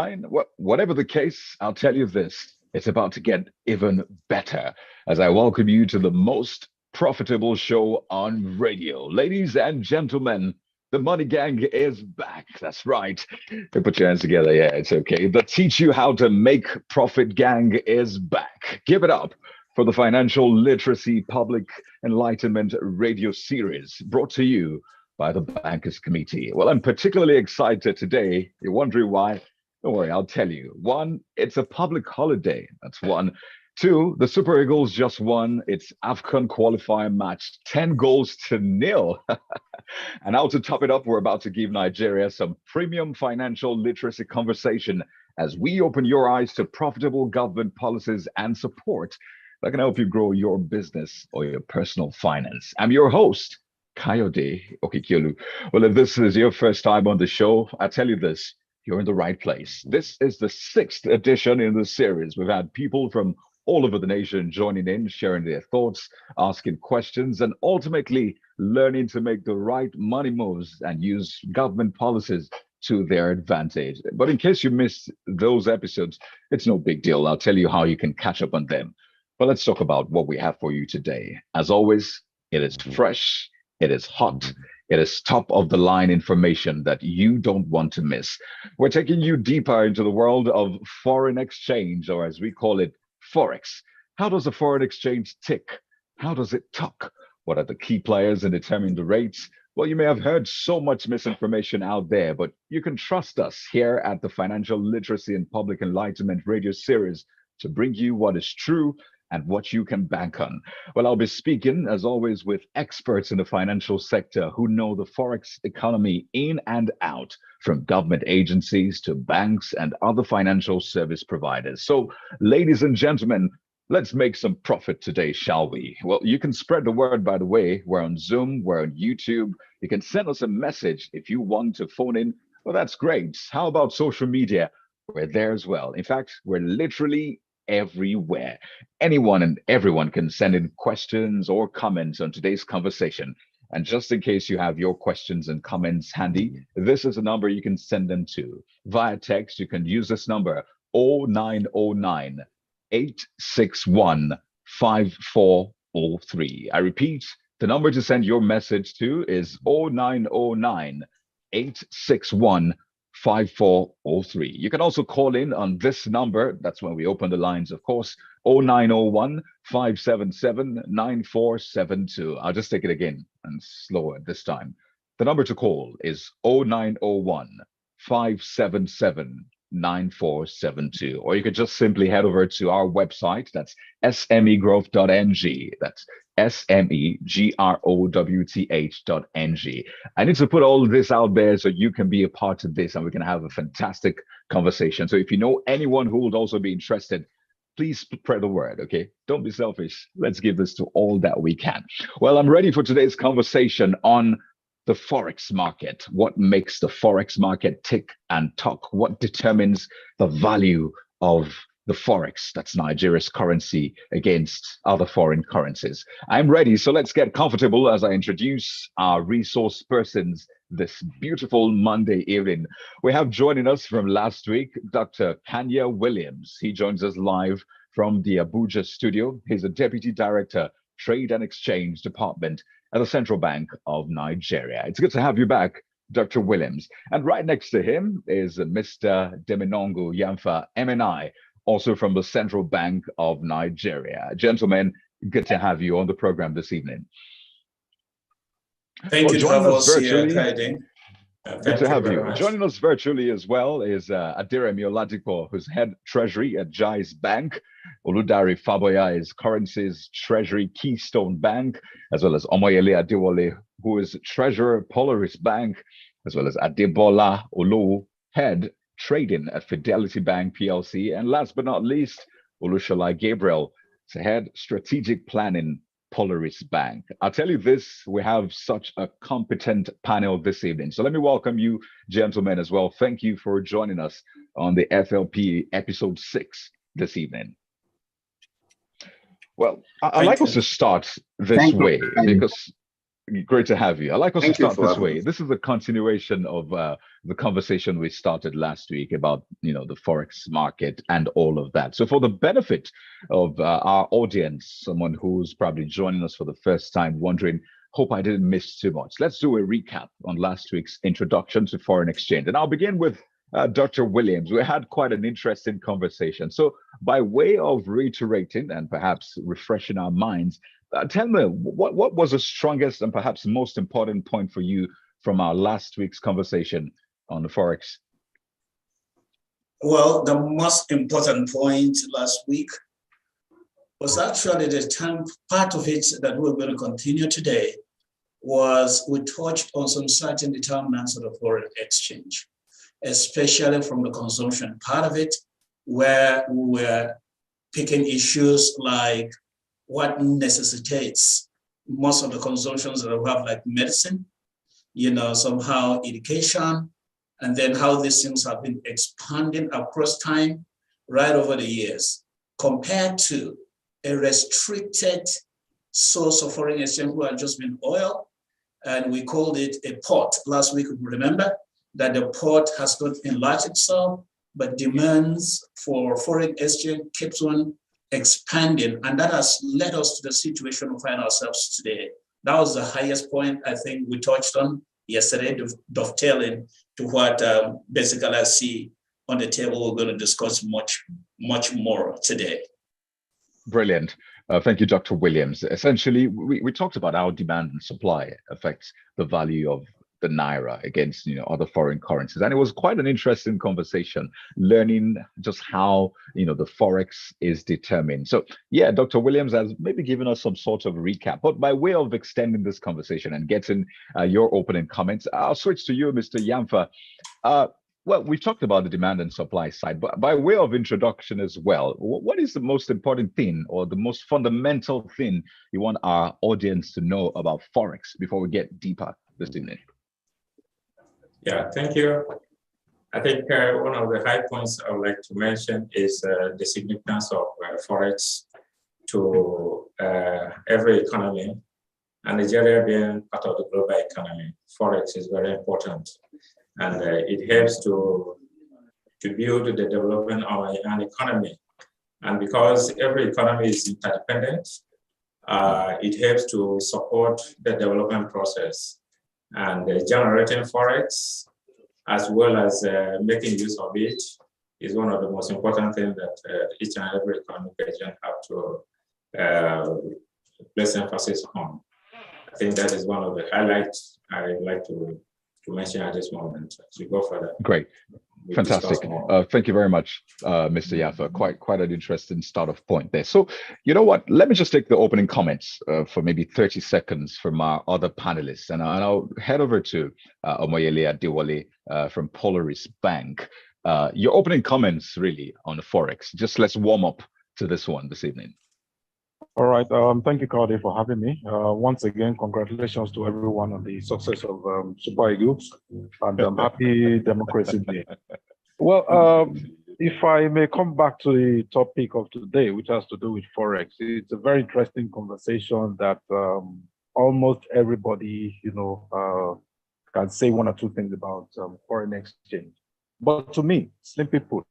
Well, whatever the case, I'll tell you this. It's about to get even better as I welcome you to the most profitable show on radio. Ladies and gentlemen, the Money Gang is back. That's right. Put your hands together. Yeah, it's okay. The Teach You How to Make Profit Gang is back. Give it up for the Financial Literacy Public Enlightenment radio series brought to you by the Bankers Committee. Well, I'm particularly excited today. You're wondering why? Don't worry, I'll tell you. One, it's a public holiday. That's one. Two, the Super Eagles just won its AFCON qualifier match, 10 goals to nil. And now to top it up, we're about to give Nigeria some premium financial literacy conversation as we open your eyes to profitable government policies and support that can help you grow your business or your personal finance. I'm your host, Kayode Okikiolu. Well, if this is your first time on the show, I tell you this, you're in the right place. This is the 6th edition in the series. We've had people from all over the nation joining in, sharing their thoughts, asking questions, and ultimately learning to make the right money moves and use government policies to their advantage. But in case you missed those episodes, it's no big deal. I'll tell you how you can catch up on them. But let's talk about what we have for you today. As always, it is fresh, it is hot, it is top of the line information that you don't want to miss. We're taking you deeper into the world of foreign exchange, or as we call it, Forex. How does a foreign exchange tick? How does it talk? What are the key players in determining the rates? Well, you may have heard so much misinformation out there, but you can trust us here at the Financial Literacy and Public Enlightenment radio series to bring you what is true and what you can bank on. Well, I'll be speaking, as always, with experts in the financial sector who know the Forex economy in and out, from government agencies to banks and other financial service providers. So, ladies and gentlemen, let's make some profit today, shall we? Well, you can spread the word, by the way. We're on Zoom, we're on YouTube. You can send us a message if you want to phone in. Well, that's great. How about social media? We're there as well. In fact, we're literally everywhere. Anyone and everyone can send in questions or comments on today's conversation. And just in case you have your questions and comments handy, this is a number you can send them to. Via text, you can use this number 0909 861 5403. I repeat, the number to send your message to is 0909 861 5403. You can also call in on this number. That's when we open the lines, of course, 0901 577 9472. I'll just take it again and slower this time. The number to call is 0901 577 9472. Or you could just simply head over to our website. That's smegrowth.ng. That's smegrowth.ng. I need to put all this out there so you can be a part of this and we can have a fantastic conversation. So if you know anyone who would also be interested, please spread the word, okay? Don't be selfish. Let's give this to all that we can. Well, I'm ready for today's conversation on the Forex market. What makes the Forex market tick and talk? What determines the value of the Forex, that's Nigeria's currency, against other foreign currencies? I'm ready, so let's get comfortable as I introduce our resource persons this beautiful Monday evening. We have joining us from last week, Dr. Kanya Williams. He joins us live from the Abuja studio. He's a Deputy Director, Trade and Exchange Department at the Central Bank of Nigeria. It's good to have you back, Dr. Williams. And right next to him is Mr. Deminongo Yamfa, MNI, also from the Central Bank of Nigeria. Gentlemen, good to have you on the program this evening. Thank you for having us here, Kaide. Good to have you. Joining us virtually as well is Aderemi Oladipo, who's head treasury at Jais Bank. Oludari Faboya is Currency's Treasury Keystone Bank, as well as Omoyele Adewole, who is treasurer Polaris Bank, as well as Adebola Olowu, head trading at Fidelity Bank PLC, and last but not least, Olusola Gabriel, head strategic planning, Polaris Bank. I'll tell you this, we have such a competent panel this evening. So let me welcome you, gentlemen, as well. Thank you for joining us on the FLP episode 6 this evening. Well, I'd like us to start this way because Great to have you. I like us to Thank you start for this having way. me. This is a continuation of the conversation we started last week about, the forex market and all of that. So for the benefit of our audience, someone who's probably joining us for the first time, wondering, hope I didn't miss too much. Let's do a recap on last week's introduction to foreign exchange. And I'll begin with Dr. Williams. We had quite an interesting conversation. So by way of reiterating and perhaps refreshing our minds, tell me, what was the strongest and perhaps most important point for you from our last week's conversation on the Forex? Well, the most important point last week was actually the time part of it that we're going to continue today was we touched on some certain determinants of the foreign exchange, especially from the consumption part of it, where we were picking issues like what necessitates most of the consumptions that we have, like medicine, somehow education, and then how these things have been expanding across time right over the years, compared to a restricted source of foreign exchange who had just been oil, and we called it a port. Last week, we remember that the port has not enlarged itself, but demands for foreign exchange keeps on expanding, and that has led us to the situation we find ourselves today. That was the highest point I think we touched on yesterday, dovetailing to what basically I see on the table. We're going to discuss much more today. Brilliant. Thank you, Dr. Williams. Essentially, we talked about how demand and supply affects the value of the naira against other foreign currencies, and it was quite an interesting conversation, learning just how the forex is determined. So yeah, Dr. Williams has maybe given us some sort of recap, but by way of extending this conversation and getting your opening comments, I'll switch to you, Mr. Yamfa. Well, we've talked about the demand and supply side, but by way of introduction as well, what is the most important thing or the most fundamental thing you want our audience to know about forex before we get deeper this evening? Yeah, thank you. I think one of the high points I would like to mention is the significance of forex to every economy, and Nigeria being part of the global economy. Forex is very important, and it helps to build the development of an economy. And because every economy is interdependent, it helps to support the development process. And generating forex, as well as making use of it, is one of the most important things that each and every economic agent have to place emphasis on. I think that is one of the highlights I would like to mention at this moment. To go further. Great. Fantastic. Thank you very much, Mr. Yaffa. Quite an interesting start of point there. So, you know what? Let me just take the opening comments for maybe 30 seconds from our other panelists, and I'll head over to Omoyele Adewole from Polaris Bank. Your opening comments really on the forex. Just let's warm up to this one this evening. All right. Thank you, Kayode, for having me. Once again, congratulations to everyone on the success of Super Eagles, and happy Democracy Day. Well, if I may come back to the topic of today, which has to do with Forex, it's a very interesting conversation that almost everybody, can say one or two things about foreign exchange. But to me, simply put,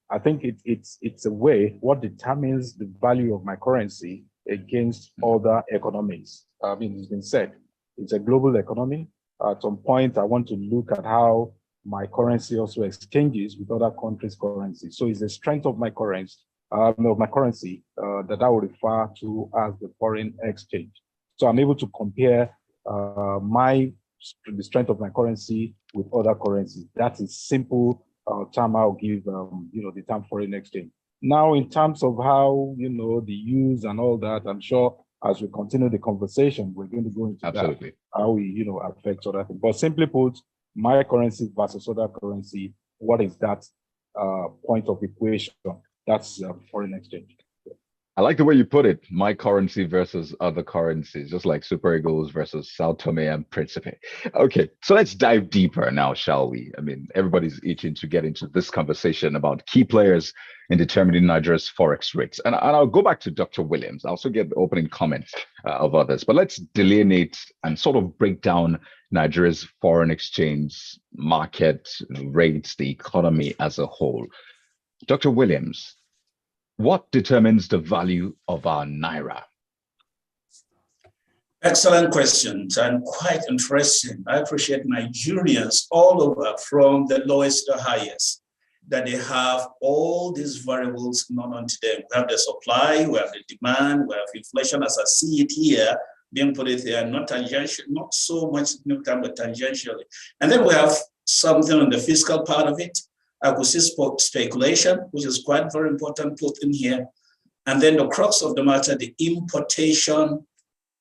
I think it's a way what determines the value of my currency against other economies. I mean, it's been said, it's a global economy. At some point, I want to look at how my currency also exchanges with other countries' currency. So it's the strength of my currency, that I would refer to as the foreign exchange. So I'm able to compare the strength of my currency with other currencies. That's a simple term I'll give, the term foreign exchange. Now, in terms of how, the use and all that, I'm sure as we continue the conversation, we're going to go into that, how we, affect other things. But simply put, my currency versus other currency, what is that point of equation? That's foreign exchange. I like the way you put it, my currency versus other currencies, just like Super Eagles versus Sao Tome and Principe. Okay, so let's dive deeper now, shall we? I mean, everybody's itching to get into this conversation about key players in determining Nigeria's forex rates. And I'll go back to Dr. Williams. I'll also get the opening comments of others, but let's delineate and sort of break down Nigeria's foreign exchange market rates, the economy as a whole. Dr. Williams, what determines the value of our Naira? Excellent questions and quite interesting. I appreciate Nigerians all over, from the lowest to the highest, that they have all these variables known unto them. We have the supply, we have the demand, we have inflation as I see it here, being put it here, not tangential, not so much significant, but tangentially. And then we have something on the fiscal part of it. I could see speculation, which is quite very important, put in here. And then the crux of the matter, the importation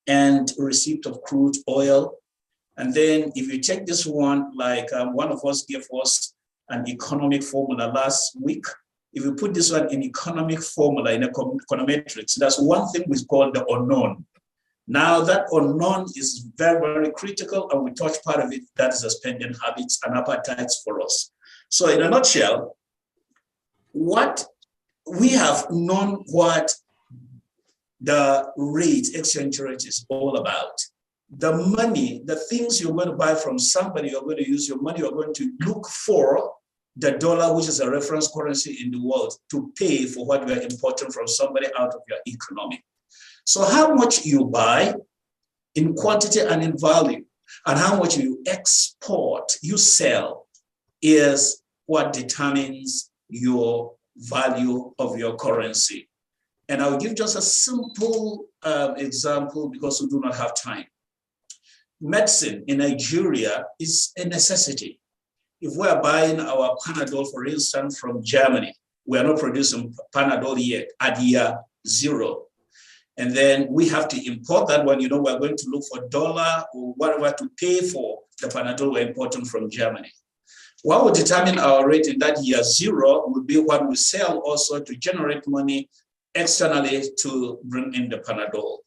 and receipt of crude oil. And then if you take this one, like one of us gave us an economic formula last week. If you put this one in economic formula, in econometrics, that's one thing we call the unknown. Now that unknown is very, very critical, and we touch part of it, that is the spending habits and appetites for us. So in a nutshell, what we have known what the rate, exchange rate is all about. The money, the things you're going to buy from somebody, you're going to use your money, you're going to look for the dollar, which is a reference currency in the world, to pay for what you're importing from somebody out of your economy. So how much you buy in quantity and in value, and how much you export, you sell, is what determines your value of your currency. And I'll give just a simple example because we do not have time. Medicine in Nigeria is a necessity. If we are buying our Panadol, for instance, from Germany, we are not producing Panadol yet at year 0. And then we have to import that one. You know, we're going to look for dollar or whatever to pay for the Panadol we're importing from Germany. What will determine our rate in that year 0 will be what we sell also to generate money externally to bring in the Panadol.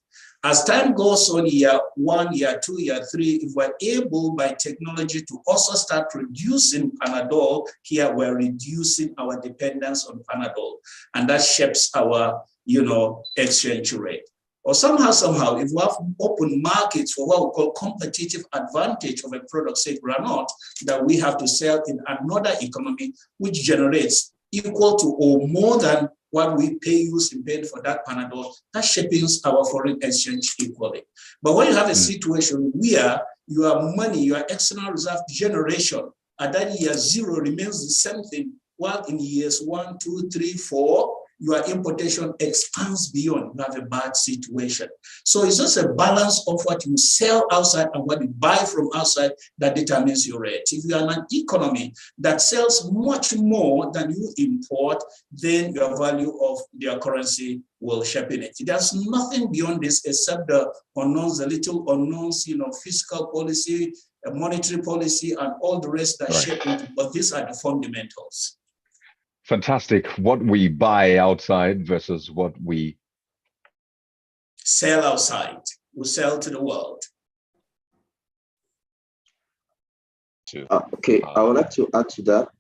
As time goes on, year 1, year 2, year 3, if we're able by technology to also start producing Panadol, here we're reducing our dependence on Panadol. And that shapes our, exchange rate. Or somehow, if we have open markets for what we call competitive advantage of a product, say granite, that we have to sell in another economy, which generates equal to or more than what we pay in paying for that Panadol, that shapes our foreign exchange equally. But when you have a situation where your money, your external reserve generation at that year 0 remains the same thing, while in years 1, 2, 3, 4, your importation expands beyond, you have a bad situation. So it's just a balance of what you sell outside and what you buy from outside that determines your rate. If you are in an economy that sells much more than you import, then your value of your currency will shape in it. There's nothing beyond this except the unknowns, the little unknowns, fiscal policy, monetary policy, and all the rest that shape it. But these are the fundamentals. Fantastic. What we buy outside versus what we sell outside. We sell to the world. Okay, I would like to add to that,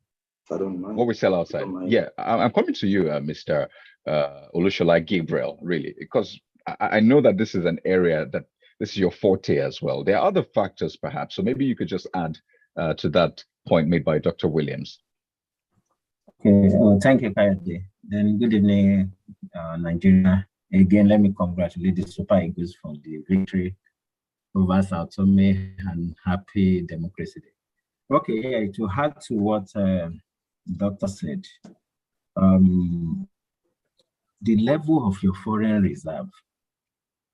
if I don't mind. What we sell outside. Yeah, I'm coming to you, Mr. Olusola Gabriel, really, because I know that this is an area that this is your forte as well. There are other factors, perhaps, so maybe you could just add to that point made by Dr. Williams. Okay, thank you, Kayode. Then good evening, Nigeria. Again, let me congratulate the Super Eagles for the victory over Sao Tome, and happy Democracy Day. Okay, to add to what Doctor said, the level of your foreign reserve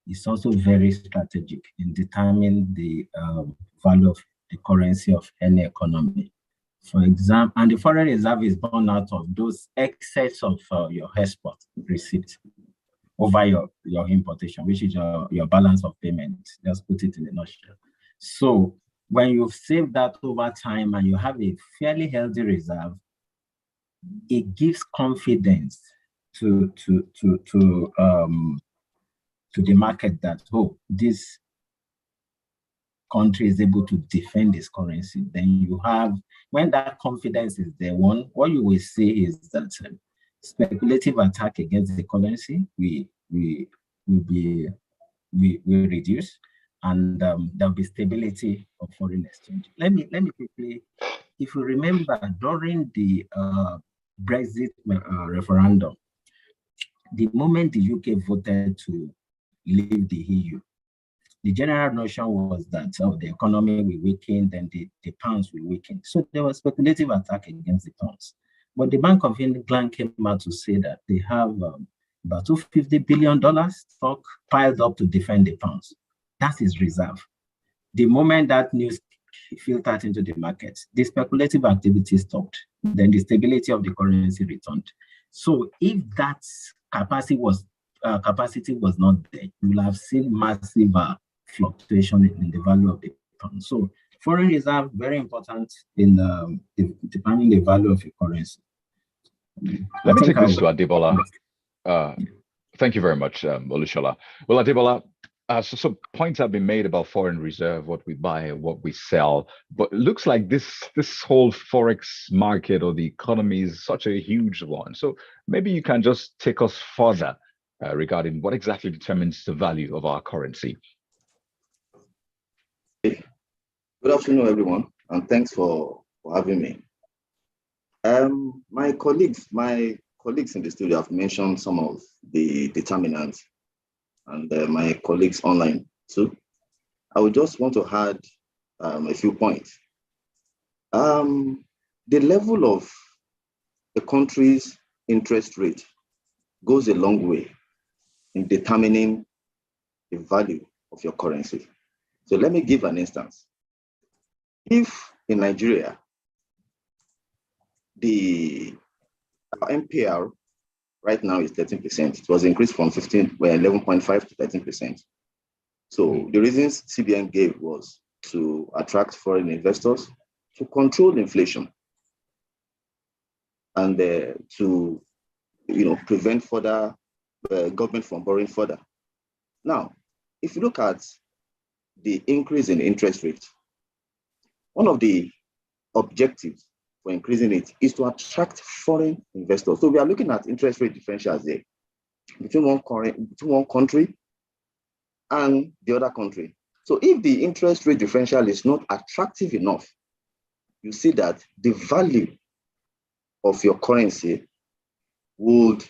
is also very strategic in determining the value of the currency of any economy. For example, and the foreign reserve is born out of those excess of your export receipt over your importation, which is your balance of payment. Just put it in a nutshell. So when you've saved that over time and you have a fairly healthy reserve, it gives confidence to the market that, oh, this country is able to defend its currency, then you have, when that confidence is there, what you will see is that speculative attack against the currency will reduce, and there'll be stability of foreign exchange. Let me quickly, if you remember, during the Brexit referendum, the moment the UK voted to leave the EU, the general notion was that the economy will weaken, then the pounds will weaken. So there was speculative attack against the pounds. But the Bank of England came out to say that they have about $250 billion stock piled up to defend the pounds. That is reserve. The moment that news filtered into the markets, the speculative activity stopped. Then the stability of the currency returned. So if that capacity was not there, you will have seen massive fluctuation in the value of the pound. So foreign reserve, very important in determining the value of your currency. Let me take this to Adebola. Thank you very much, Olusola. Well, Adebola, so some points have been made about foreign reserve, what we buy, what we sell, but it looks like this whole forex market or the economy is such a huge one. So maybe you can just take us further regarding what exactly determines the value of our currency. Good afternoon, everyone, and thanks for having me. My colleagues in the studio have mentioned some of the determinants, and my colleagues online too. I would just want to add a few points. The level of the country's interest rate goes a long way in determining the value of your currency. So let me give an instance. If in Nigeria, the MPR right now is 13%. It was increased from 11.5 to 13%. So the reasons CBN gave was to attract foreign investors, to control inflation, and to prevent further government from borrowing further. Now, if you look at the increase in interest rate, one of the objectives for increasing it is to attract foreign investors. So we are looking at interest rate differentials there between one country and the other country. So if the interest rate differential is not attractive enough, you see that the value of your currency would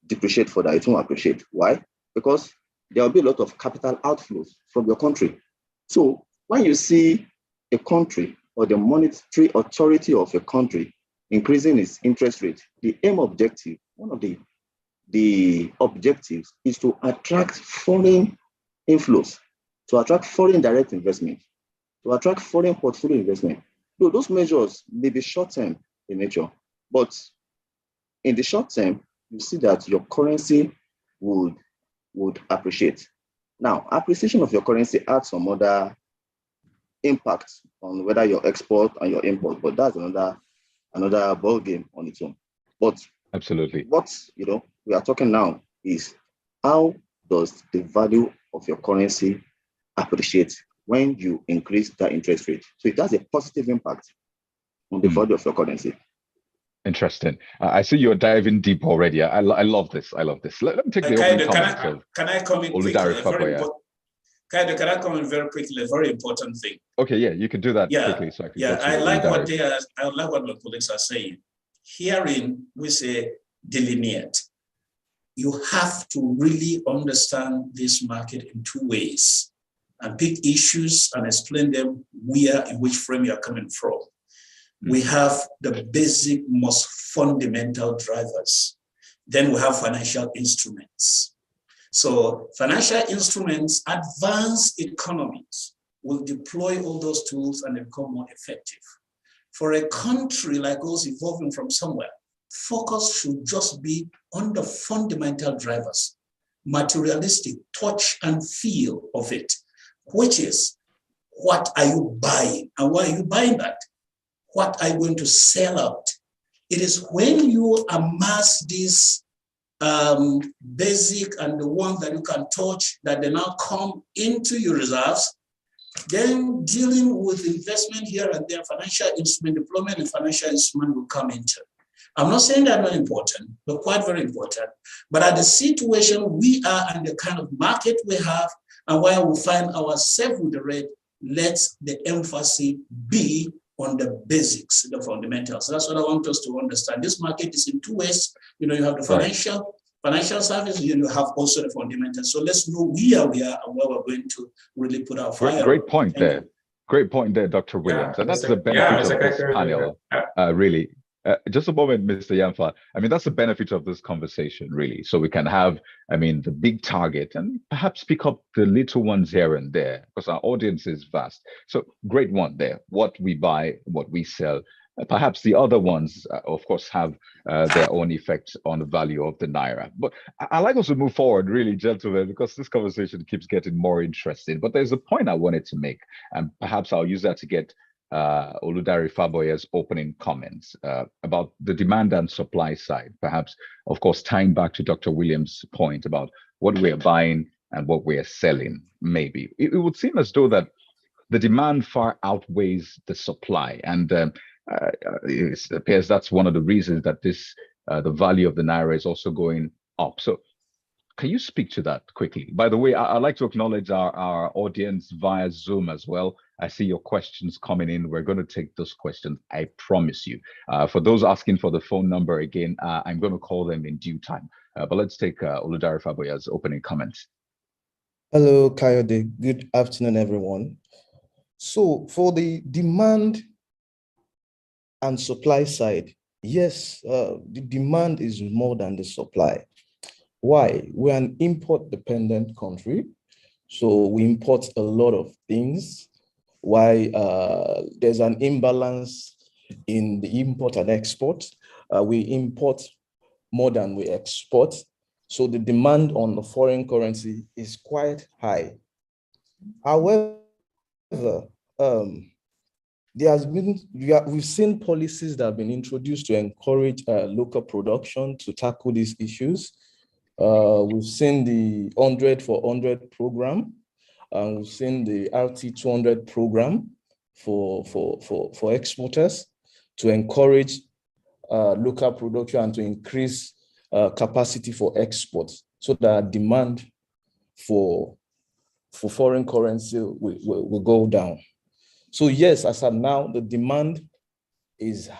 depreciate further. It won't appreciate. Why? Because there will be a lot of capital outflows from your country. So when you see a country or the monetary authority of a country increasing its interest rate, one of the objectives is to attract foreign inflows, to attract foreign direct investment, to attract foreign portfolio investment. So those measures may be short-term in nature, but in the short term, you see that your currency would appreciate. Now, appreciation of your currency adds some other impacts on whether your export and your import, but that's another ball game on its own. But absolutely, what we are talking now is how does the value of your currency appreciate when you increase that interest rate? So it has a positive impact on the value of your currency. Interesting. I see you're diving deep already. I love this. I love this. Let me take the opening comments. Can I come in quickly? Kayode, can I come in very quickly? A very important thing. Okay, yeah, you can do that quickly. So I like what my colleagues are saying. Herein, we say delineate. You have to really understand this market in two ways and pick issues and explain them in which frame you're coming from. We have the basic, most fundamental drivers. Then we have financial instruments. So financial instruments, advanced economies will deploy all those tools and become more effective. For a country like us evolving from somewhere, focus should just be on the fundamental drivers, materialistic touch and feel of it, which is, what are you buying and why are you buying that? What are you going to sell out? It is when you amass these basic and the ones that you can touch, that they now come into your reserves. Then dealing with investment here and there, financial instrument deployment and financial instrument will come into. I'm not saying they're not important, but quite very important. But at the situation we are and the kind of market we have and where we find ourselves with the rate, let the emphasis be on the basics, the fundamentals. So that's what I want us to understand. This market is in two ways. You have the financial service, you have also the fundamentals. So let's know where we are and where we're going to really put our fire. Great point there. Great point there, Dr. Williams. And that's the benefit of this panel, really. Just a moment, Mr. Yamfa. I mean, that's the benefit of this conversation, really. So we can have, the big target and perhaps pick up the little ones here and there because our audience is vast. So great one there. What we buy, what we sell. Perhaps the other ones, of course, have their own effect on the value of the Naira. But I like us to move forward, really, gentlemen, because this conversation keeps getting more interesting. But there's a point I wanted to make, and perhaps I'll use that to get Oludare Faboye's opening comments about the demand and supply side, perhaps, of course, tying back to Dr. Williams' point about what we're buying and what we're selling, maybe. It would seem as though that the demand far outweighs the supply. And it appears that's one of the reasons that the value of the Naira is also going up. So can you speak to that quickly? By the way, I'd like to acknowledge our audience via Zoom as well. I see your questions coming in. We're going to take those questions, I promise you. For those asking for the phone number again, I'm going to call them in due time. But let's take Oludare Faboye's opening comments. Hello, Kayode. Good afternoon, everyone. So for the demand and supply side, yes, the demand is more than the supply. Why? We're an import-dependent country, so we import a lot of things. Why there's an imbalance in the import and export. We import more than we export, so the demand on the foreign currency is quite high. However, we've seen policies that have been introduced to encourage local production to tackle these issues. We've seen the 100 for 100 program, and we've seen the RT 200 program for exporters to encourage local production and to increase capacity for exports, so that demand for foreign currency will go down. So yes, as of now, the demand is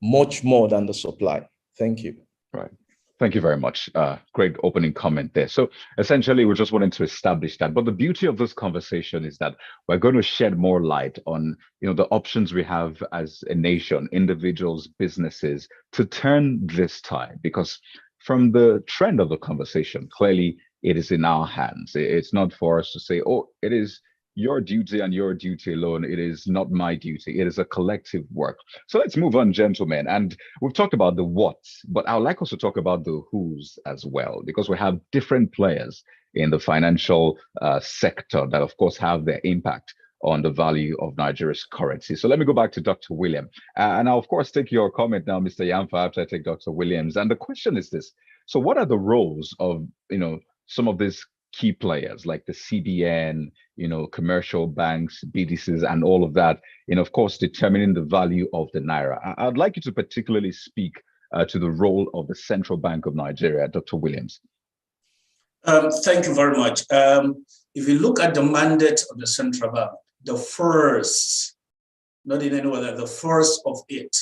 much more than the supply. Thank you. Right. Thank you very much. Great opening comment there. So essentially, we're just wanting to establish that. But the beauty of this conversation is that we're going to shed more light on, the options we have as a nation, individuals, businesses, to turn this tide. Because from the trend of the conversation, clearly it is in our hands. It's not for us to say, oh, it is your duty and your duty alone. It is not my duty. It is a collective work. So let's move on, gentlemen. And we've talked about the what's, but I would like us to talk about the who's as well, because we have different players in the financial sector that, of course, have their impact on the value of Nigeria's currency. So let me go back to Dr. William. And I'll, of course, take your comment now, Mr. Yamfa, after I take Dr. Williams. And the question is this. So what are the roles of, some of these key players like the CBN, commercial banks, BDCs, and all of that, of course, determining the value of the Naira? I'd like you to particularly speak to the role of the Central Bank of Nigeria, Dr. Williams. Thank you very much. If you look at the mandate of the Central Bank, the first, not in any way, the first of it,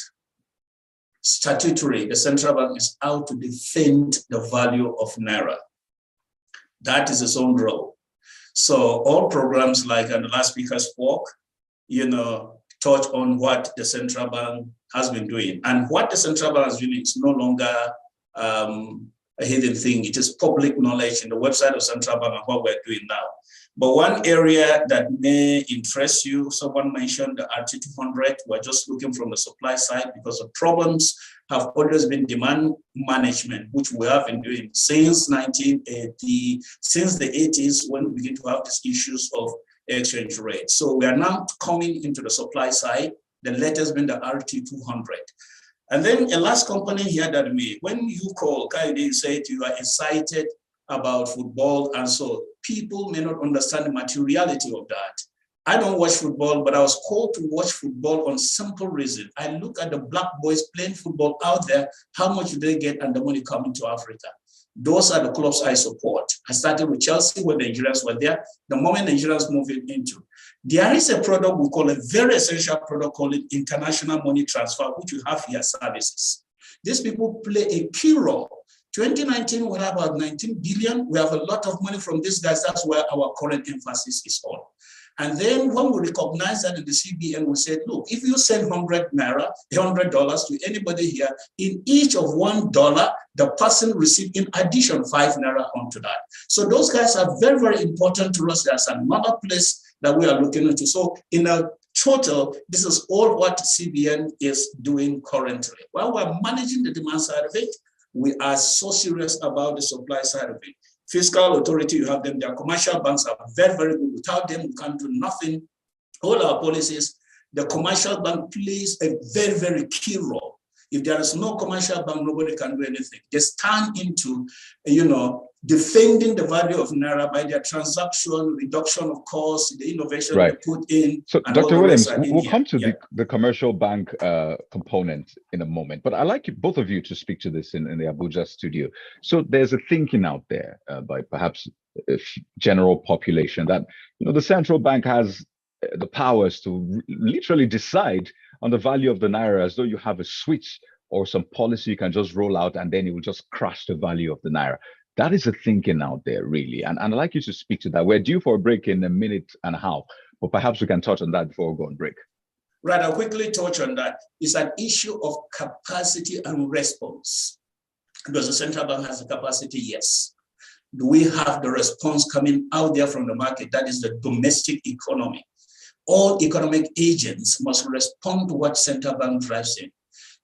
statutory, the Central Bank is out to defend the value of Naira. That is its own role. So all programs like the last speaker spoke, touch on what the Central Bank has been doing. And what the Central Bank is doing is no longer a hidden thing. It is public knowledge in the website of Central Bank and what we're doing now. But one area that may interest you, someone mentioned the RT200. We're just looking from the supply side because the problems have always been demand management, which we have been doing since 1980, since the 80s, when we begin to have these issues of exchange rates. So we are now coming into the supply side. The latest been the RT200. And then a last component here that when you call, Kayode said you are excited about football, and so people may not understand the materiality of that. I don't watch football, but I was called to watch football on simple reason. I look at the black boys playing football out there, how much do they get and the money coming to Africa. Those are the clubs I support. I started with Chelsea when the Nigerians were there. The moment Nigerians move into, there is a product we call a very essential product called international money transfer, which we have here services. These people play a key role. 2019, we have about 19 billion. We have a lot of money from these guys. That's where our current emphasis is on. And then when we recognize that in the CBN, we said, look, if you send $100 to anybody here, in each of $1, the person receives in addition 5 naira onto that. So those guys are very, very important to us. There's another place that we are looking into. So in a total, this is all what CBN is doing currently. While we're managing the demand side of it, we are so serious about the supply side of it. Fiscal authority, you have them. Their commercial banks are very, very good. Without them, we can't do nothing. All our policies, the commercial bank plays a very, very key role. If there is no commercial bank, nobody can do anything. They stand into, defending the value of Naira by their transaction, reduction of costs, the innovation they put in. So, Dr. Williams, we'll come to the commercial bank component in a moment, but I'd like both of you to speak to this in the Abuja studio. So there's a thinking out there by perhaps a general population that, the central bank has the powers to literally decide on the value of the Naira as though you have a switch or some policy you can just roll out and then it will just crash the value of the Naira. That is a thinking out there, really. And I'd like you to speak to that. We're due for a break in a minute and a half, but perhaps we can touch on that before we go on break. Right, I'll quickly touch on that. It's an issue of capacity and response. Does the central bank has the capacity? Yes. Do we have the response coming out there from the market? That is the domestic economy. All economic agents must respond to what central bank drives in.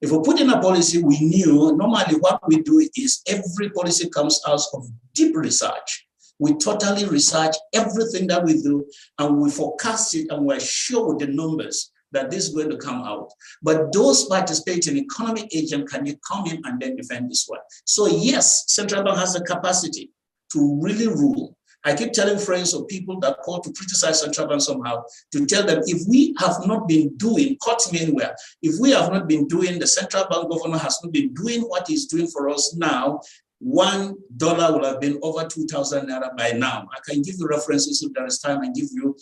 If we put in a policy, we knew normally what we do is every policy comes out of deep research. We totally research everything that we do and we forecast it and we're sure with the numbers that this is going to come out. But those participating economic agent can you come in and then defend this one. So yes, central bank has the capacity to really rule. I keep telling friends or people that call to criticize central bank somehow, to tell them if we have not been doing, cut me anywhere, if we have not been doing, the central bank governor has not been doing what he's doing for us now, $1 will have been over 2,000 naira by now. I can give you references if there is time and give you,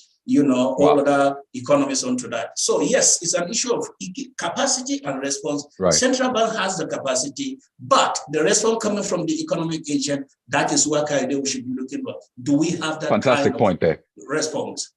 all other economists onto that. So yes, it's an issue of capacity and response. Right. Central bank has the capacity, but the response coming from the economic agent, that is what we should be looking at. Do we have that fantastic point there? Response.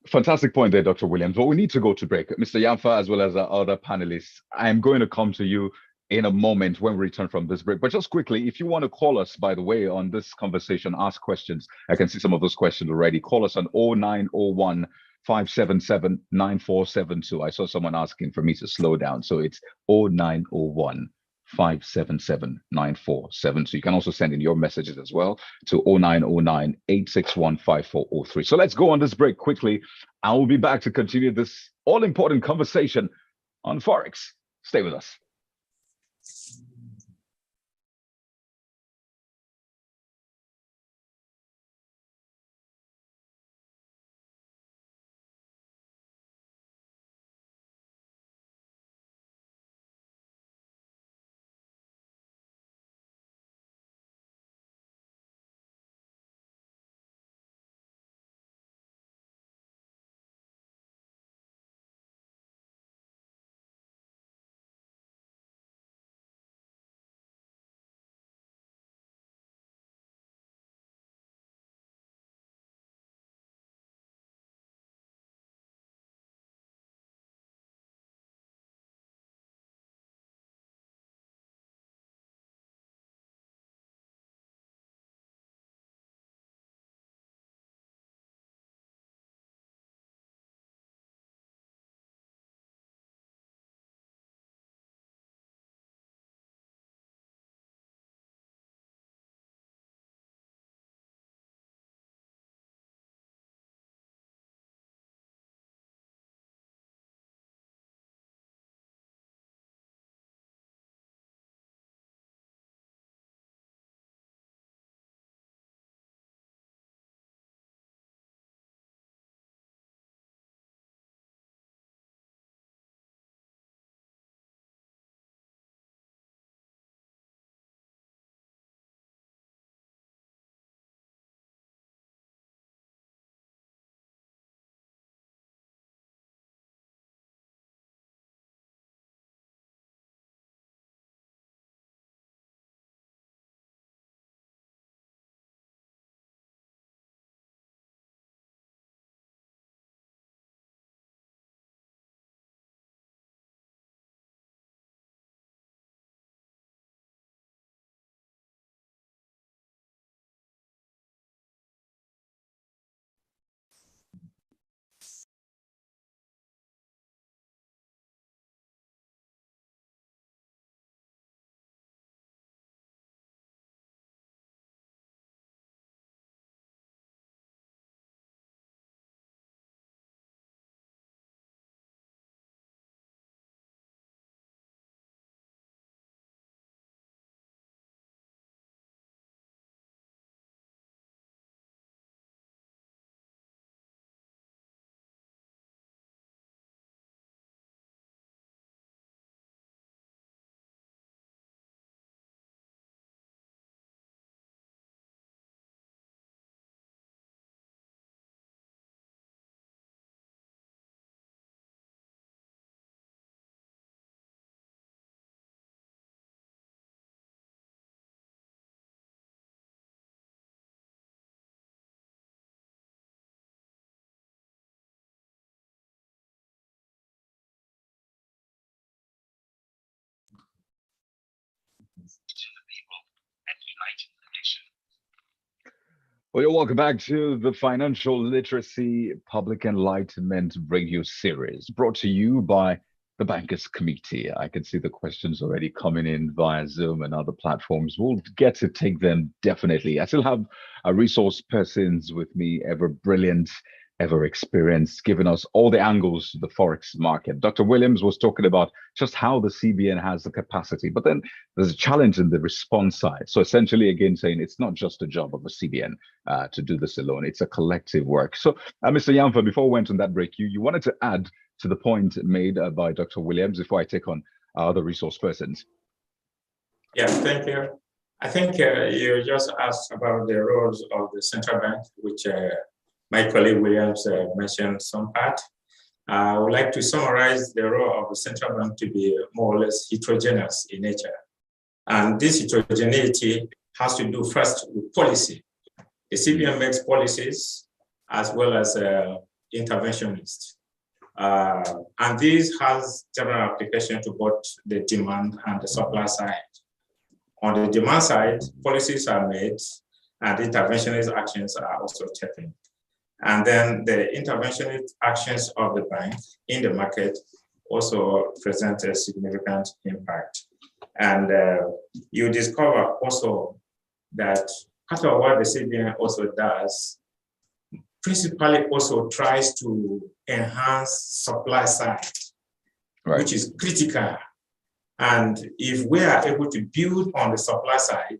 Fantastic point there, Dr. Williams. But we need to go to break. Mr. Yamfa, as well as our other panelists, I'm going to come to you in a moment when we return from this break. But just quickly, if you want to call us, by the way, on this conversation, ask questions. I can see some of those questions already. Call us on 0901 577 9472. I saw someone asking for me to slow down. So it's 0901 577 9472. You can also send in your messages as well to 0909 861 5403. So let's go on this break quickly. I will be back to continue this all important conversation on Forex. Stay with us. Well, you're welcome back to the Financial Literacy Public Enlightenment radio series, brought to you by the Bankers Committee. I can see the questions already coming in via Zoom and other platforms. We'll get to take them definitely. I still have resource persons with me, ever brilliant, ever experienced, giving us all the angles to the Forex market. Dr. Williams was talking about just how the CBN has the capacity, but then there's a challenge in the response side. So essentially, again, saying it's not just a job of the CBN to do this alone. It's a collective work. So, Mr. Yamfa, before we went on that break, you wanted to add to the point made by Dr. Williams before I take on other resource persons. Yeah, thank you. I think you just asked about the roles of the central bank, which my colleague Williams mentioned some part. I would like to summarize the role of the central bank to be more or less heterogeneous in nature. And this heterogeneity has to do first with policy. The CBN makes policies as well as interventionists. And this has general application to both the demand and the supply side. On the demand side, policies are made and interventionist actions are also taken. And then the interventionist actions of the bank in the market also present a significant impact. And you discover also that part of what the CBN also does principally also tries to enhance supply side, right, which is critical. And if we are able to build on the supply side,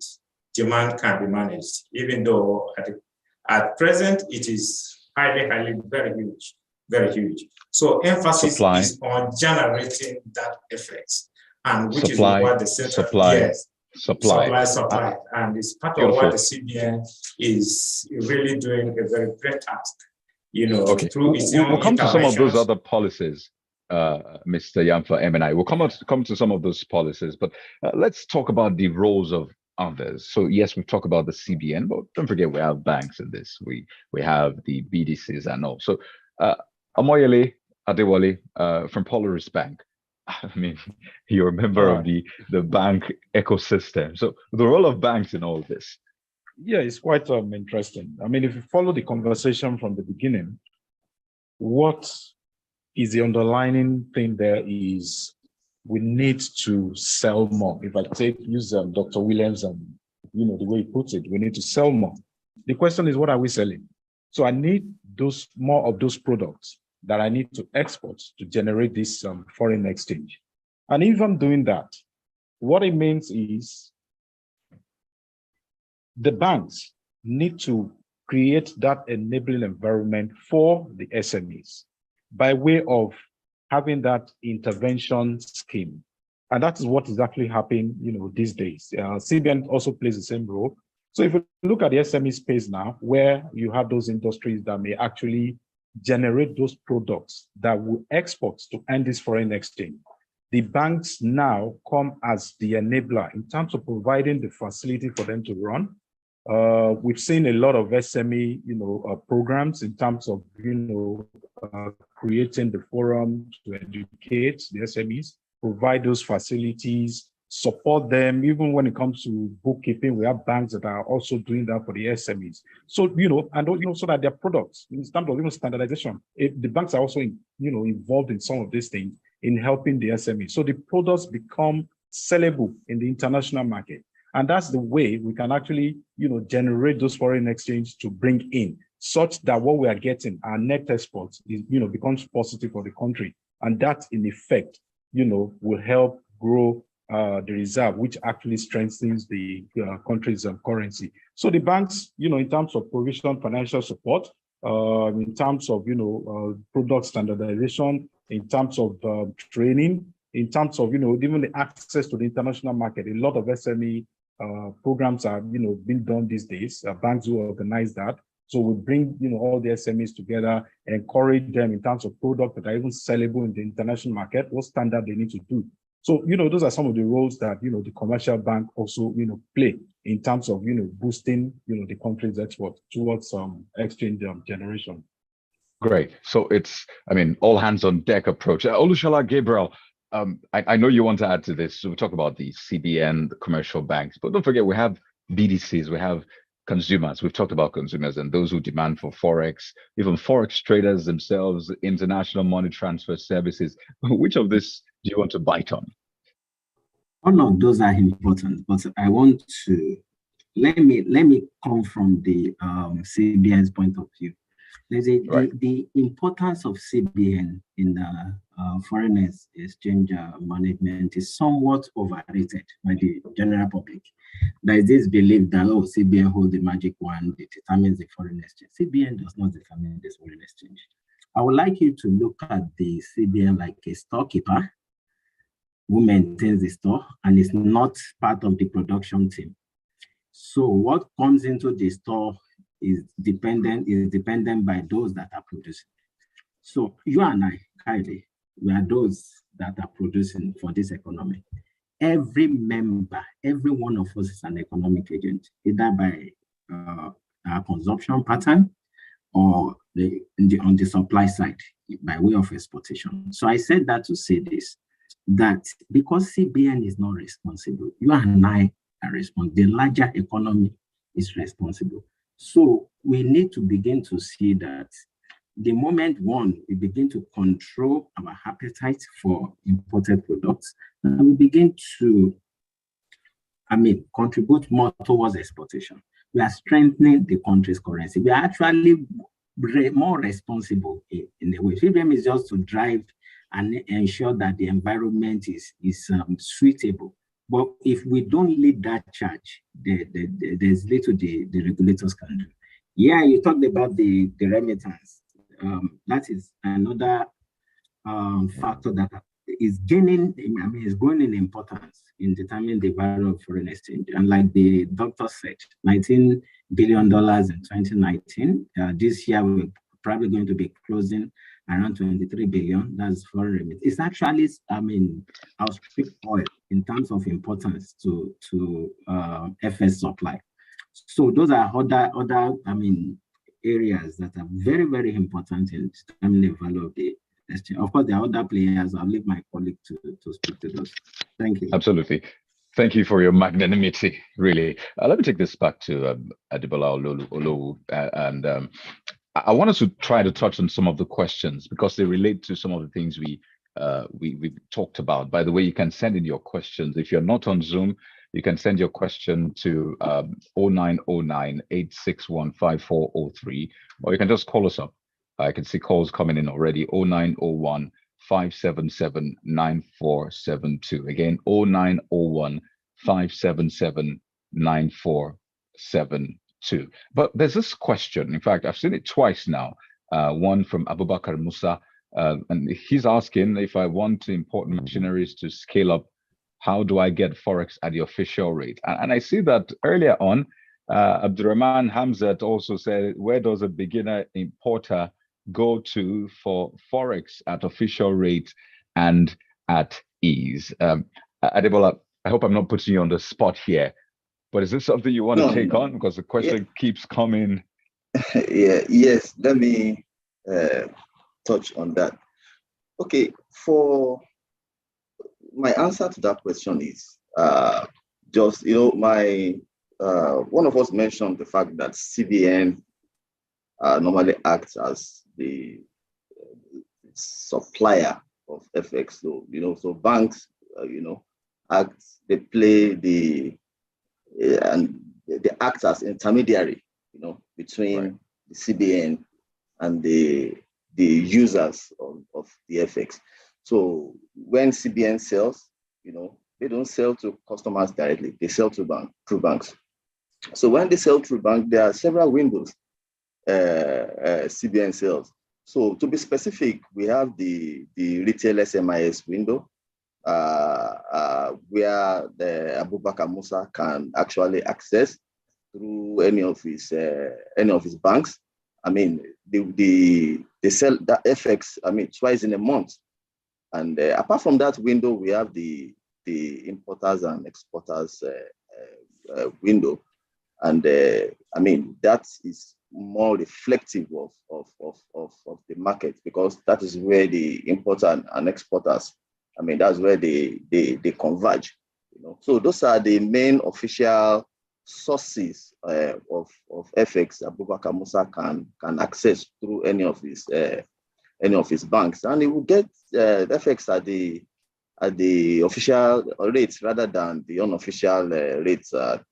demand can be managed, even though at present it is highly, very huge. So emphasis is on generating that effect, and which is what the central supply, and it's part of what the CBN is really doing a very great task. Through its own we'll come to some of those other policies, Mr. Yamfa, M&I. We'll come to some of those policies, but let's talk about the roles of others. So yes, we've talked about the CBN, but don't forget we have banks in this. We have the BDCs and all. So Omoyele Adewole from Polaris Bank. I mean, you're a member of the bank ecosystem. So the role of banks in all of this. Yeah, it's quite interesting. I mean, if you follow the conversation from the beginning, what is the underlying thing there is we need to sell more. If I use Dr. Williams and the way he puts it, we need to sell more. The question is, what are we selling? So I need more of those products that I need to export to generate this foreign exchange. And even doing that, what it means is the banks need to create that enabling environment for the SMEs by way of having that intervention scheme. And that is what is actually happening, these days. CBN also plays the same role. So if you look at the SME space now, where you have those industries that may actually generate those products that will export to end this foreign exchange, the banks now come as the enabler in terms of providing the facility for them to run. We've seen a lot of SME, programs in terms of, creating the forum to educate the SMEs, provide those facilities, support them. Even when it comes to bookkeeping, we have banks that are also doing that for the SMEs. So, so that their products, in terms of even standardization, the banks are also, involved in some of these things in helping the SMEs. So the products become sellable in the international market. And that's the way we can actually, generate those foreign exchange to bring in, such that what we are getting, our net exports, is, becomes positive for the country. And that, in effect, will help grow the reserve, which actually strengthens the country's currency. So the banks, in terms of provision, financial support, in terms of, product standardization, in terms of training, in terms of, even the access to the international market, a lot of SME programs are, being done these days. Banks will organize that. So we bring, all the SMEs together, encourage them in terms of products that are even sellable in the international market, what standard they need to do. So, those are some of the roles that, the commercial bank also, play in terms of, boosting, the country's export towards exchange generation. Great. So it's, all hands on deck approach. Olusola Gabriel, I know you want to add to this. So we talk about the CBN, the commercial banks, but don't forget we have BDCs, we have consumers. We've talked about consumers and those who demand for Forex, even Forex traders themselves, international money transfer services. Which of this do you want to bite on? All of those are important, but I want to let me come from the CBN's point of view. The importance of CBN in foreign exchange management is somewhat overrated by the general public. There is this belief that CBN holds the magic wand, it determines the foreign exchange. CBN does not determine this foreign exchange. I would like you to look at the CBN like a storekeeper who maintains the store and is not part of the production team. So what comes into the store is dependent by those that are producing. So you and I, Kayode, we are those that are producing for this economy. Every member, every one of us is an economic agent, either by our consumption pattern or on the supply side by way of exportation. So I said that to say this, that because CBN is not responsible, you and I are responsible. The larger economy is responsible. So we need to begin to see that the moment we begin to control our appetite for imported products, and we begin to, contribute more towards exportation. We are strengthening the country's currency. We are actually more responsible in a way. CBN is just to drive and ensure that the environment is suitable. But if we don't lead that charge, there's little the regulators can do. Yeah, you talked about the remittance. That is another factor that is gaining, is growing in importance in determining the value of foreign exchange. And like the doctor said, $19 billion in 2019. This year, we're probably going to be closing around 23 billion. That's foreign remittance. It's actually, outstrip oil in terms of importance to FS supply. So those are other areas that are very, very important in determining the value of the exchange. Of course, there are other players. I'll leave my colleague to speak to those. Thank you. Absolutely. Thank you for your magnanimity, really. Let me take this back to Adebola Olowu. And I wanted to try to touch on some of the questions because they relate to some of the things we talked about. By the way, you can send in your questions. If you're not on Zoom, you can send your question to 0909-861-5403, or you can just call us up. I can see calls coming in already, 0901-577-9472. Again, 0901-577-9472. But there's this question. In fact, I've seen it twice now. One from Abubakar Musa, and he's asking, if I want to import machineries to scale up, how do I get Forex at the official rate? And I see that earlier on, Abdurrahman Hamzat also said, where does a beginner importer go to for Forex at official rate and at ease? Adebola, I hope I'm not putting you on the spot here, but is this something you want to take on? Because the question keeps coming. Yes, let me touch on that. Okay, for my answer to that question is just, my one of us mentioned the fact that CBN normally acts as the supplier of FX. So, so banks, they play and they act as intermediary, between the CBN and the users of the FX. So when CBN sells, they don't sell to customers directly; they sell to through banks. So when they sell through bank, there are several windows CBN sells. So to be specific, we have the retail SMIS window, where the Abubakar Musa can actually access through any of his banks. They sell that FX, twice in a month. And apart from that window, we have the importers and exporters window. And that is more reflective of the market, because that is where the importer and exporters I mean, that's where they converge. You know, so those are the main official sources of FX Abubakar Musa can access through any of his banks, and he will get FX at the official rates rather than the unofficial rates at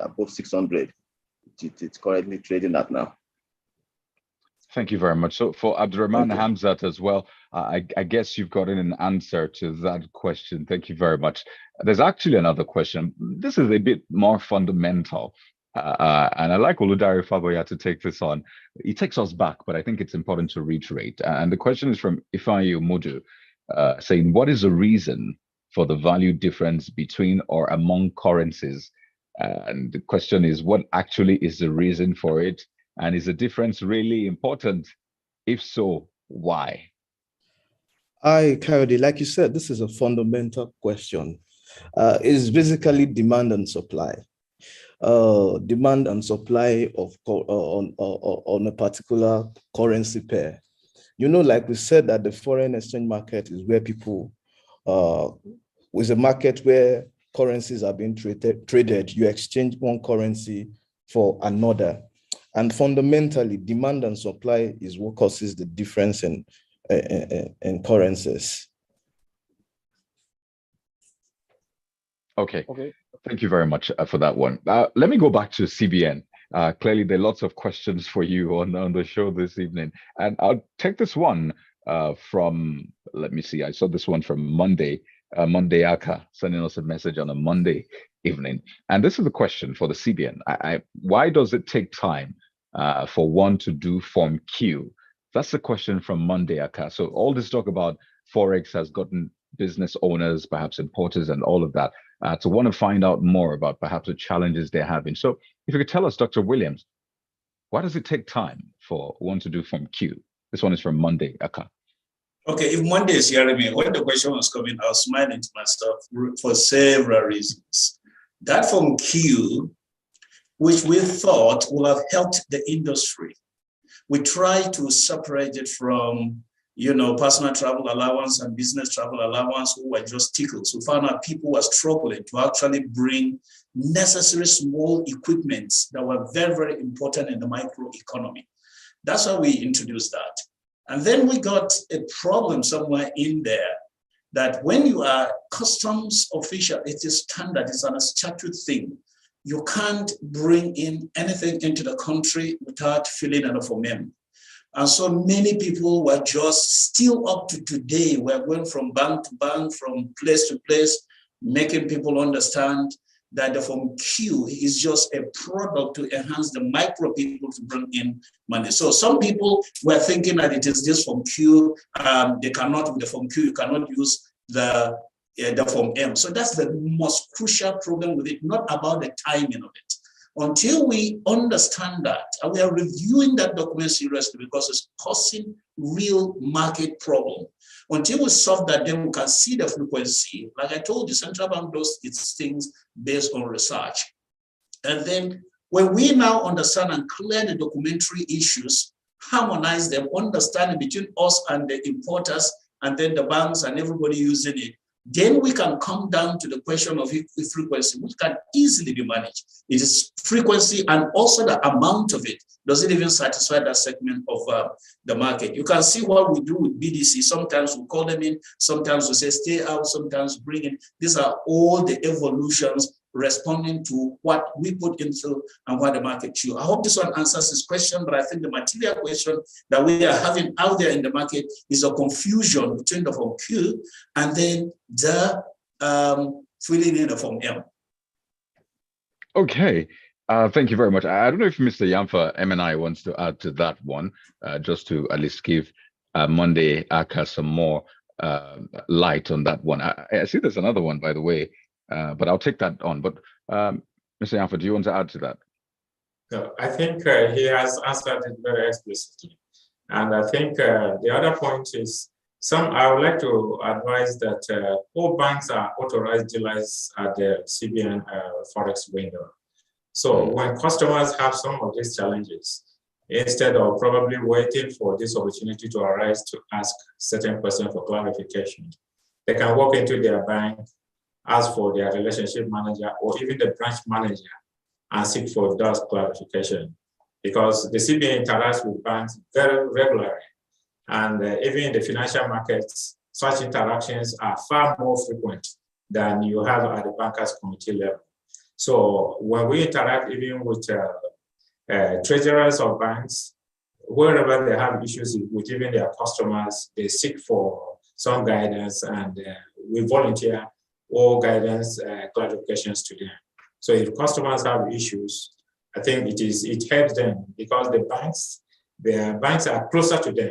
above 600. It's currently trading at now. Thank you very much. So for Abdurrahman Hamzat as well, I guess you've gotten an answer to that question. Thank you very much. There's actually another question. This is a bit more fundamental. And I'd like Oludare Faboya to take this on. He takes us back, but I think it's important to reiterate. And the question is from Ifeanyi Omodu, saying, what is the reason for the value difference between or among currencies? And the question is, what actually is the reason for it? And is the difference really important? If so, why? Kayode, like you said, this is a fundamental question. It's basically demand and supply. Demand and supply of on a particular currency pair. You know, like we said, that the foreign exchange market is where people, with a market where currencies are being traded, you exchange one currency for another. And fundamentally, demand and supply is what causes the difference in currencies. Okay. Thank you very much for that one. Let me go back to CBN. Clearly, there are lots of questions for you on the show this evening. And I'll take this one from, let me see, I saw this one from Monday Aka, sending us a message on a Monday evening. And this is the question for the CBN. Why does it take time for one to do Form Q? That's the question from Monday Aka. So all this talk about Forex has gotten business owners, perhaps importers and all of that, to want to find out more about perhaps the challenges they're having. So if you could tell us, Dr. Williams, why does it take time for one to do Form Q? This one is from Monday Aka. Okay, if Monday is hearing me, when the question was coming, I was smiling to myself for several reasons. That Form Q, which we thought would have helped the industry, we tried to separate it from, you know, personal travel allowance and business travel allowance, who were just tickles. We found out people were struggling to actually bring necessary small equipments that were very, very important in the microeconomy. That's why we introduced that. And then we got a problem somewhere in there that when you are customs official, it is standard, it's an statute thing. You can't bring in anything into the country without filling in a form. And so many people were just still up to today. We're going from bank to bank, from place to place, making people understand that the Form Q is just a product to enhance the micro people to bring in money. So some people were thinking that it is this Form Q. They cannot, with the Form Q, you cannot use the Form M. So that's the most crucial problem with it, not about the timing of it. Until we understand that, and we are reviewing that document seriously because it's causing real market problem. Until we solve that, then we can see the frequency. Like I told you, Central Bank does its things based on research. And then when we now understand and clear the documentary issues, harmonize them, understanding between us and the importers, and then the banks and everybody using it, then we can come down to the question of frequency, which can easily be managed. It is frequency and also the amount of it. Does it even satisfy that segment of the market? You can see what we do with BDC. Sometimes we call them in, sometimes we say stay out, sometimes bring in. These are all the evolutions responding to what we put into and what the market choose. I hope this one answers this question, but I think the material question that we are having out there in the market is a confusion between the Form Q and then the filling in the Form M. Okay. Thank you very much. I don't know if Mr. Yamfa MNI wants to add to that one, just to at least give Monday Aka some more light on that one. I see there's another one, by the way, but I'll take that on. But Mr. Yamfa, do you want to add to that? No, I think he has answered it very explicitly. And I think the other point is, I would like to advise that all banks are authorized dealers at the CBN Forex window. So when customers have some of these challenges, instead of probably waiting for this opportunity to arise to ask certain questions for clarification, they can walk into their bank, ask for their relationship manager or even the branch manager and seek for those clarification. Because the CBN interacts with banks very regularly. And even in the financial markets, such interactions are far more frequent than you have at the bankers committee level. So when we interact even with treasurers of banks, wherever they have issues with even their customers, they seek for some guidance and we volunteer all guidance clarifications to them. So if customers have issues, I think it helps them because the banks are closer to them.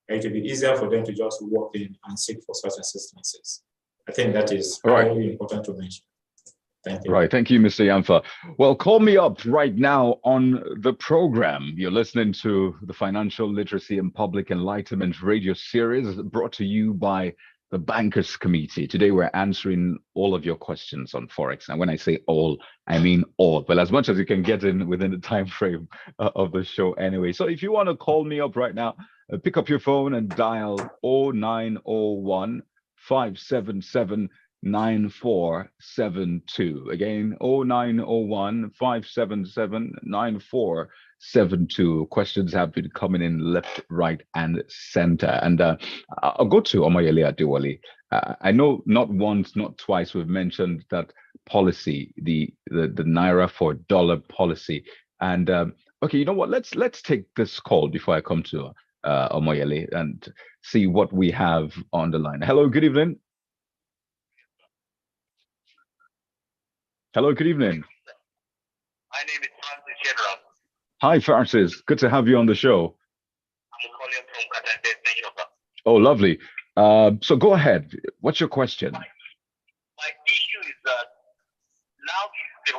It will be easier for them to just walk in and seek for such assistances. I think that is really important to mention. Thank you. Right. Thank you, Mr. Yamfa. Well, call me up right now on the program. You're listening to the Financial Literacy and Public Enlightenment radio series brought to you by the Bankers Committee. Today, we're answering all of your questions on Forex. And when I say all, I mean all, but as much as you can get in within the time frame of the show anyway. So if you want to call me up right now, pick up your phone and dial 0901 577 9472. Again, 0901 577 9472. Questions have been coming in left, right, and center. And I'll go to Omoyele Adewole. I know not once, not twice, we've mentioned that policy, the Naira for dollar policy. And okay, you know what? Let's take this call before I come to Omoyele and see what we have on the line. Hello, good evening. Hello, good evening. My name is Francis General. Hi, Francis. Good to have you on the show. I'm calling from Qatar. Oh, lovely. So go ahead. What's your question? My issue is that now is the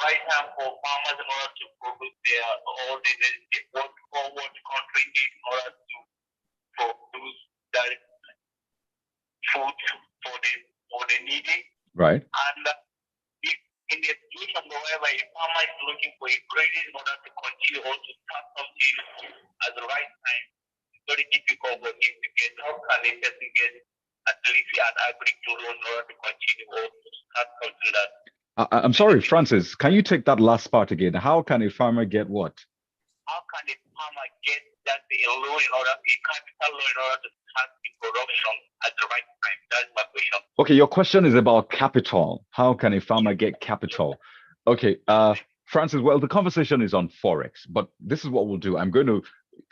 right time for farmers in order to produce all the what country needs in order to produce that food for the needy. Right. And in the situation wherever a farmer is looking for a credit in order to continue or to start something at the right time, it's very difficult for him to get. How can a person get at least an agricultural loan in order to continue or to start something that? I'm sorry, Francis, can you take that last part again? How can a farmer get what? How can a farmer get that a loan in order, a capital loan in order to start the production at the right time? That's my question. Okay, your question is about capital. How can a farmer get capital? Okay, Francis, well, the conversation is on Forex, but this is what we'll do. I'm going to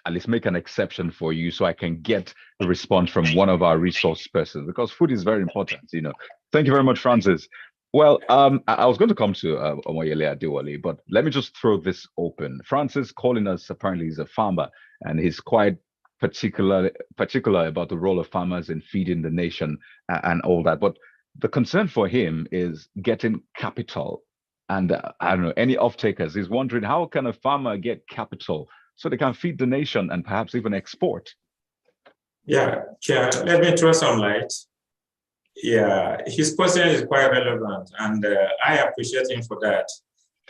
at least make an exception for you so I can get the response from one of our resource persons because food is very important, you know. Thank you very much, Francis. Well, I was going to come to Omoyele Adewole, but let me just throw this open. Francis calling us, apparently he's a farmer, and he's quite particular about the role of farmers in feeding the nation and all that. But the concern for him is getting capital. And I don't know, any off-takers, he's wondering how can a farmer get capital so they can feed the nation and perhaps even export? Yeah, let me throw some light. Yeah, his question is quite relevant, and I appreciate him for that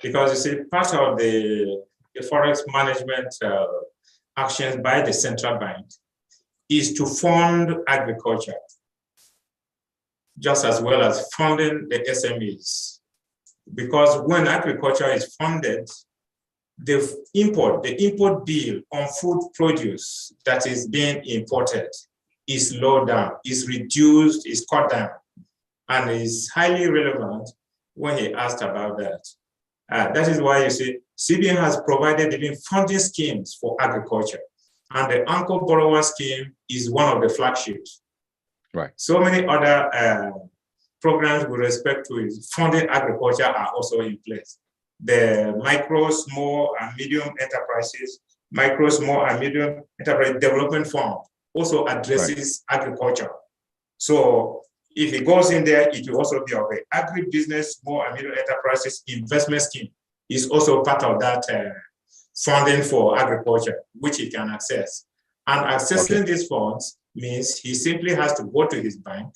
because you see, part of the forex management actions by the central bank is to fund agriculture, just as well as funding the SMEs. Because when agriculture is funded, the import bill on food produce that is being imported is low down, is reduced, is cut down, and is highly relevant when he asked about that. That is why you see, CBN has provided even funding schemes for agriculture, and the Anchor Borrower Scheme is one of the flagships. Right. So many other programs with respect to funding agriculture are also in place. The Micro, Small, and Medium Enterprises, Micro, Small, and Medium Enterprise Development Fund also addresses agriculture. So if it goes in there, it will also be okay. Agribusiness, Small, and Medium Enterprises Investment Scheme is also part of that funding for agriculture, which he can access. And accessing these funds means he simply has to go to his bank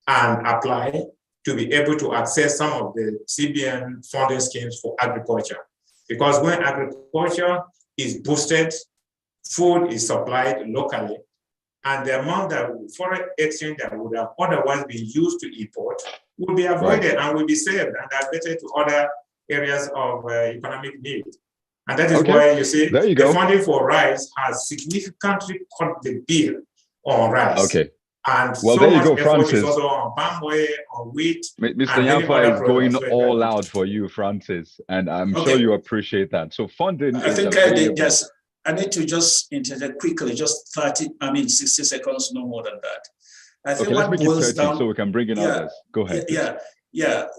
and apply to be able to access some of the CBN funding schemes for agriculture. Because when agriculture is boosted, food is supplied locally, and the amount that foreign exchange that would have otherwise been used to import will be avoided and will be saved and diverted to other areas of economic need. And that is why you see the funding for rice has significantly cut the bill on rice. Okay. And well, so there you much go, effort Francis. is also on palm oil, on wheat. Mr. Yamfa is going all out for you, Francis, and I'm sure you appreciate that. So funding I think I need to just interject quickly, just 60 seconds, no more than that. I think let's what make boils it 30 down, so we can bring in others. Go ahead.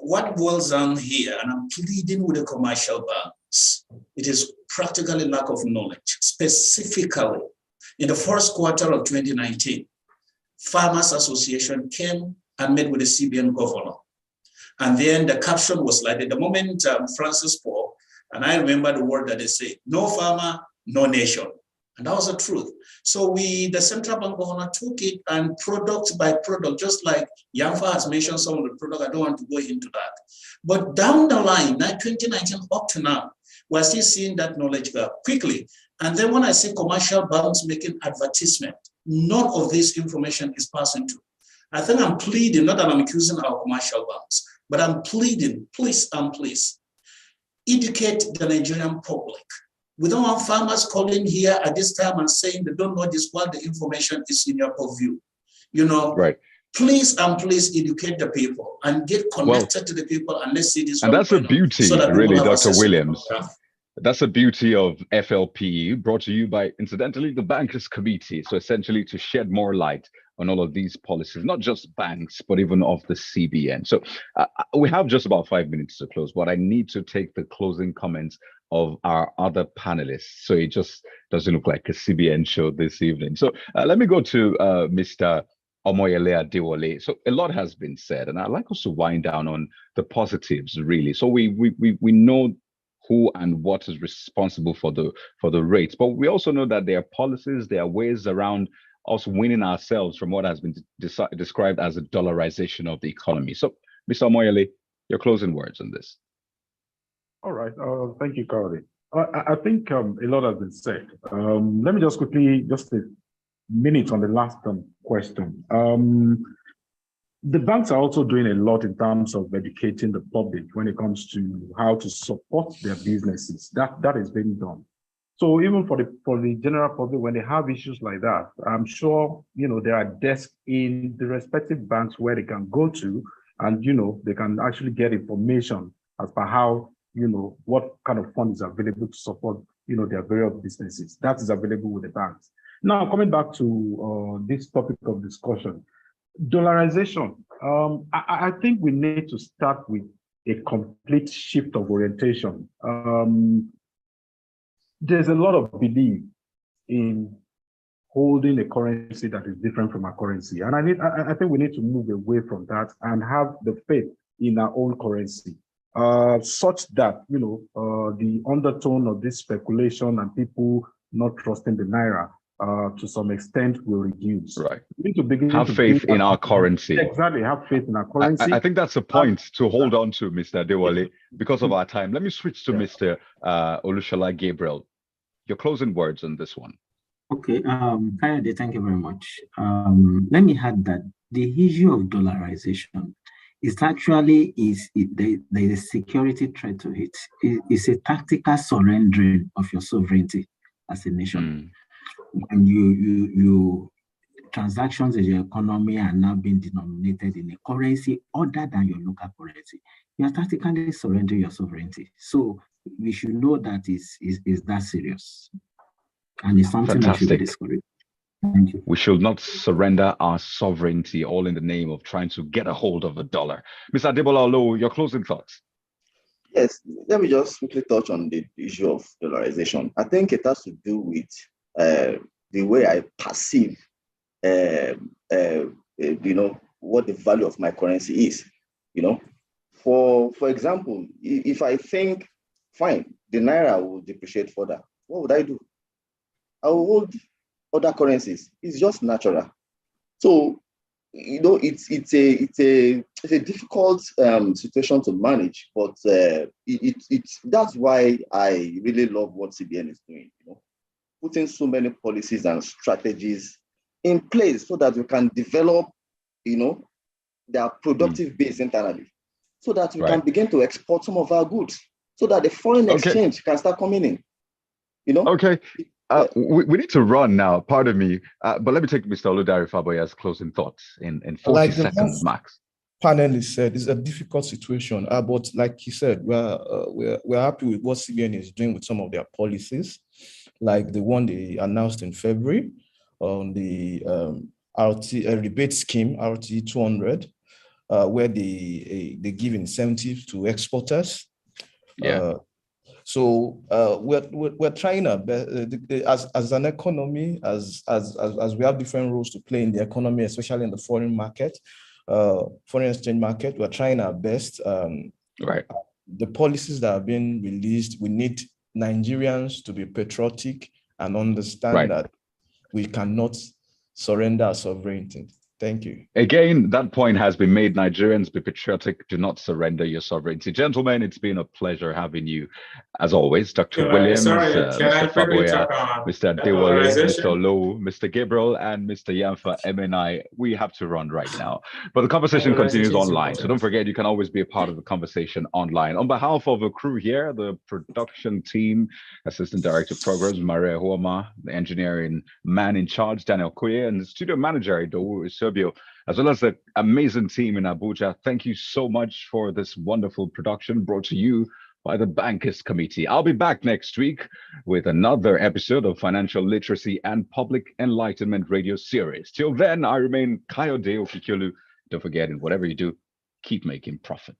What boils down here, and I'm pleading with the commercial banks, it is practically lack of knowledge. Specifically, in the first quarter of 2019, Farmers Association came and met with the CBN governor. And then the caption was like, the moment Francis spoke, and I remember the word that they said, no farmer, no nation. And that was the truth. So the central bank governor took it and product by product, just like Yamfa has mentioned some of the product, I don't want to go into that. But down the line, 2019 up to now, we're still seeing that knowledge gap quickly. And then when I see commercial banks making advertisement, none of this information is passing through. I think I'm pleading, not that I'm accusing our commercial banks, but I'm pleading, please, educate the Nigerian public. We don't want farmers calling here at this time and saying they don't know this while the information is in your purview. Right. Please educate the people and get connected to the people and let's see this. And that's a beauty, so really, Dr. Williams. That's the beauty of FLP, brought to you by, incidentally, the Bankers Committee. So essentially to shed more light on all of these policies, not just banks, but even of the CBN. So we have just about 5 minutes to close, but I need to take the closing comments of our other panelists. So it just doesn't look like a CBN show this evening. So let me go to Mr. Omoyele Adewole. So a lot has been said, and I'd like us to wind down on the positives, really. So we know who and what is responsible for the rates, but we also know that there are policies, there are ways around us winning ourselves from what has been described as a dollarization of the economy. So, Mr. Omoyele, your closing words on this. All right. Thank you, Kayode. I think a lot has been said. Let me just quickly, just a minute on the last question. The banks are also doing a lot in terms of educating the public when it comes to how to support their businesses. That is being done. So even for the general public, when they have issues like that, I'm sure there are desks in the respective banks where they can go to, and they can actually get information as per how what kind of fund is available to support their various businesses. That is available with the banks. Now coming back to this topic of discussion. Dollarization. I think we need to start with a complete shift of orientation. There's a lot of belief in holding a currency that is different from our currency, and I think we need to move away from that and have the faith in our own currency, such that the undertone of this speculation and people not trusting the naira to some extent will reduce. Right. We need to begin have faith in our currency. Exactly, have faith in our currency. I think that's a point to hold on to, Mr. Adewole, because of our time. Let me switch to Mr. Olusola Gabriel. Your closing words on this one. Okay, Kayode, thank you very much. Let me add that the issue of dollarization is actually there is a security threat to it. It's a tactical surrendering of your sovereignty as a nation. And you transactions in your economy are now being denominated in a currency other than your local currency. You are tactically surrendering your sovereignty. So we should know that is that serious. And it's something that should be discouraged. Thank you. We should not surrender our sovereignty all in the name of trying to get a hold of a dollar. Mr. Adebola Olowu, your closing thoughts. Yes, let me just quickly touch on the issue of dollarization. I think it has to do with the way I perceive, what the value of my currency is. For example, if I think, fine, the naira will depreciate further, what would I do? I will hold other currencies. It's just natural. So, it's a difficult situation to manage, but that's why I really love what CBN is doing. Putting so many policies and strategies in place so that we can develop, their productive base internally, so that we can begin to export some of our goods, so that the foreign exchange can start coming in. Okay. We need to run now, pardon me, but let me take Mr. Oludare Faboya's closing thoughts in 40 seconds max. Panelist said, it's a difficult situation, but like he said, we're happy with what CBN is doing with some of their policies, like the one they announced in February on the rebate scheme, RT 200, where they give incentives to exporters. So we're trying our best as an economy, as we have different roles to play in the economy, especially in the foreign market, foreign exchange market. We're trying our best. The policies that have been released, we need Nigerians to be patriotic and understand that we cannot surrender our sovereignty. Thank you. Again, that point has been made. Nigerians, be patriotic. Do not surrender your sovereignty. Gentlemen, it's been a pleasure having you, as always. Dr. Williams, Mr. Faboya, Mr. Adewole, Mr. Olowu, Mr. Gabriel, and Mr. Yamfa MNI. We have to run right now. But the conversation continues online. So don't forget, you can always be a part of the conversation online. On behalf of the crew here, the production team, Assistant Director of Programs, Maria Huama, the engineering man in charge, Daniel Kuye, and the studio manager, Idowu Isobio, as well as the amazing team in Abuja. Thank you so much for this wonderful production brought to you by the Bankers Committee. I'll be back next week with another episode of Financial Literacy and Public Enlightenment Radio Series. Till then, I remain Kayode Okikiolu. Don't forget, in whatever you do, keep making profit.